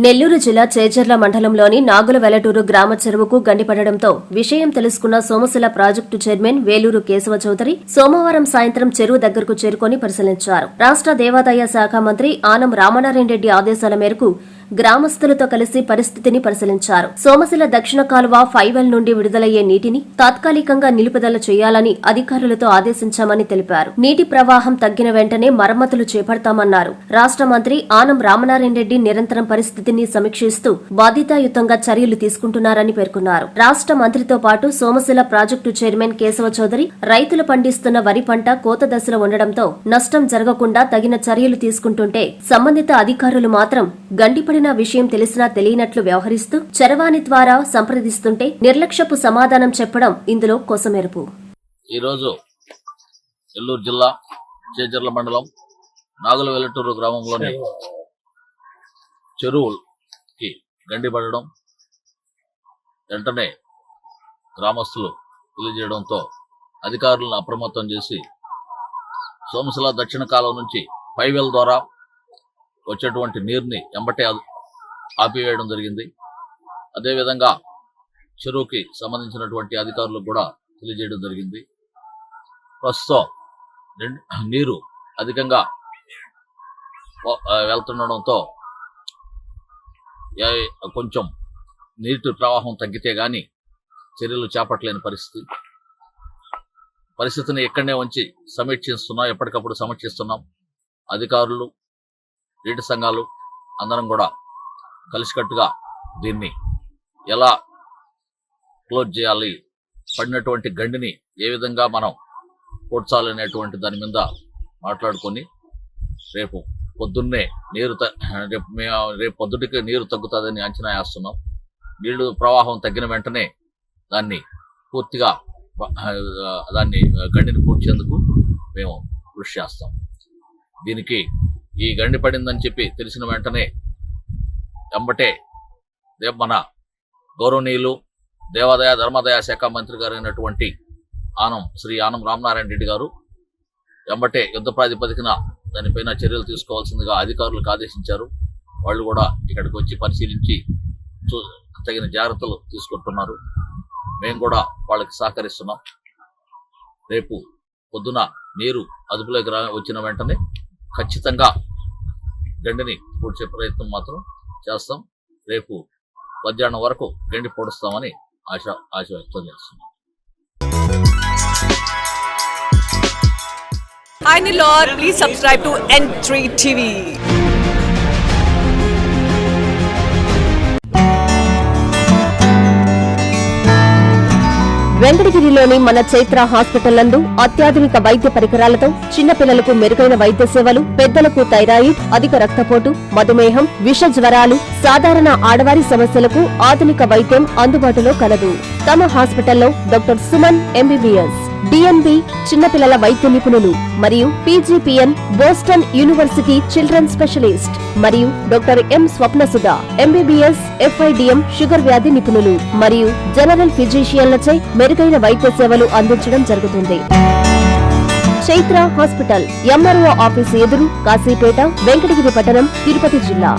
నెల్లూరు జిల్లా చేజర్ల మండలంలోని నాగుల వెలటూరు గ్రామ చెరువుకు గండిపడడంతో విషయం తెలుసుకున్న సోమశిల ప్రాజెక్టు చైర్మన్ వేలూరు కేశవ చౌదరి సోమవారం సాయంత్రం చెరువు దగ్గరకు చేరుకొని పరిశీలించారు. రాష్ట్ర దేవాదాయ శాఖ మంత్రి ఆనం రామనారాయణ రెడ్డి ఆదేశాల మేరకు గ్రామస్తులతో కలిసి పరిస్థితిని పరిశీలించారు. సోమశిల దక్షిణ కాలువ 5L నుండి విడుదలయ్యే నీటిని తాత్కాలికంగా నిలుపుదల చేయాలని అధికారులతో ఆదేశించామని తెలిపారు. నీటి ప్రవాహం తగ్గిన వెంటనే మరమ్మతులు చేపడతామన్నారు. రాష్ట్ర మంత్రి ఆనం రామనారాయణ రెడ్డి నిరంతరం పరిస్థితిని సమీక్షిస్తూ బాధ్యతాయుతంగా చర్యలు తీసుకుంటున్నారని పేర్కొన్నారు. రాష్ట్ర మంత్రితో పాటు సోమశిల ప్రాజెక్టు చైర్మన్ కేశవ చౌదరి రైతులు పండిస్తున్న వరి పంట కోత దశలో ఉండడంతో నష్టం జరగకుండా తగిన చర్యలు తీసుకుంటుంటే సంబంధిత అధికారులు మాత్రం గండిపడిన విషయం తెలిసినా తెలియనట్లు వ్యవహరిస్తూ చరవాణి ద్వారా సంప్రదిస్తుంటే నిర్లక్ష్యపు సమాధానం చెప్పడం ఇందులో కొసమెరుపు. ఈరోజు నెల్లూరు జిల్లా చేజర్ల మండలం నాగుల వెలటూరు గ్రామంలోని చెరువుకి గండిపడడం వెంటనే గ్రామస్తులు తెలియజేయడంతో అధికారులను అప్రమత్తం చేసి సోమశిల దక్షిణ కాలం నుంచి 5L ద్వారా వచ్చేటువంటి నీరుని ఎంబటే ఆపివేయడం జరిగింది. అదేవిధంగా చెరువుకి సంబంధించినటువంటి అధికారులకు కూడా తెలియజేయడం జరిగింది. ప్రస్తుతం నీరు అధికంగా వెళ్తుండడంతో కొంచెం నీటి ప్రవాహం తగ్గితే గాని చర్యలు చేపట్టలేని పరిస్థితిని ఇక్కడనే ఉంచి సమీక్షిస్తున్నాం. ఎప్పటికప్పుడు సమీక్షిస్తున్నాం. అధికారులు, నీటి సంఘాలు అందరం కూడా కలిసికట్టుగా దీన్ని ఎలా క్లోజ్ చేయాలి, పడినటువంటి గండిని ఏ విధంగా మనం పూడ్చాలనేటువంటి దాని మీద మాట్లాడుకొని రేపు పొద్దున్నే రేపు పొద్దుటికి నీరు తగ్గుతుందని అంచనా వేస్తున్నాం. నీళ్లు ప్రవాహం తగ్గిన వెంటనే దాన్ని పూర్తిగా గండిని పూడ్చేందుకు మేము కృషి చేస్తాం. దీనికి ఈ గండి పడిందని చెప్పి తెలిసిన వెంటనే ఎంబటే మన గౌరవనీయులు దేవాదాయ ధర్మాదాయ శాఖ మంత్రి గారు అయినటువంటి శ్రీ ఆనం రామనారాయణ రెడ్డి గారు ఎంబటే యుద్ధ ప్రాతిపదికన దానిపైన చర్యలు తీసుకోవాల్సిందిగా అధికారులకు ఆదేశించారు. వాళ్ళు కూడా ఇక్కడికి వచ్చి పరిశీలించి తగిన జాగ్రత్తలు తీసుకుంటున్నారు. మేము కూడా వాళ్ళకి సహకరిస్తున్నాం. రేపు పొద్దున నీరు అదుపులోకి వచ్చిన వెంటనే ఖచ్చితంగా గండిని పూడ్చే ప్రయత్నం మాత్రం చేస్తాం. రేపు మధ్యాహ్నం వరకు గండి పూడుస్తామని ఆశ వ్యక్తం చేస్తున్నాం. Hi Nilor, please subscribe to N3 TV. వెంకటగిరిలోని మన చైత్ర హాస్పిటల్ నందు అత్యాధునిక వైద్య పరికరాలతో చిన్నపిల్లలకు మెరుగైన వైద్య సేవలు, పెద్దలకు థైరాయిడ్, అధిక రక్తపోటు, మధుమేహం, విష జ్వరాలు, సాధారణ ఆడవారి సమస్యలకు ఆధునిక వైద్యం అందుబాటులో కలదు. తమ హాస్పిటల్లో డాక్టర్ సుమన్ MBBS, DNB చిన్నపిల్లల వైద్య నిపుణులు మరియు PGPN Boston university children specialist మరియు doctor M Swapnasudha MBBS FIDM sugar వ్యాధి నిపుణులు మరియు జనరల్ ఫిజిషియన్లచే మెరుగైన వైద్య సేవలు అందించడం జరుగుతుంది. చైత్ర హాస్పిటల్ MRO ఆఫీసు ఎదురు, కాశీపేట, వెంకటగిరి పట్టణం, తిరుపతి జిల్లా.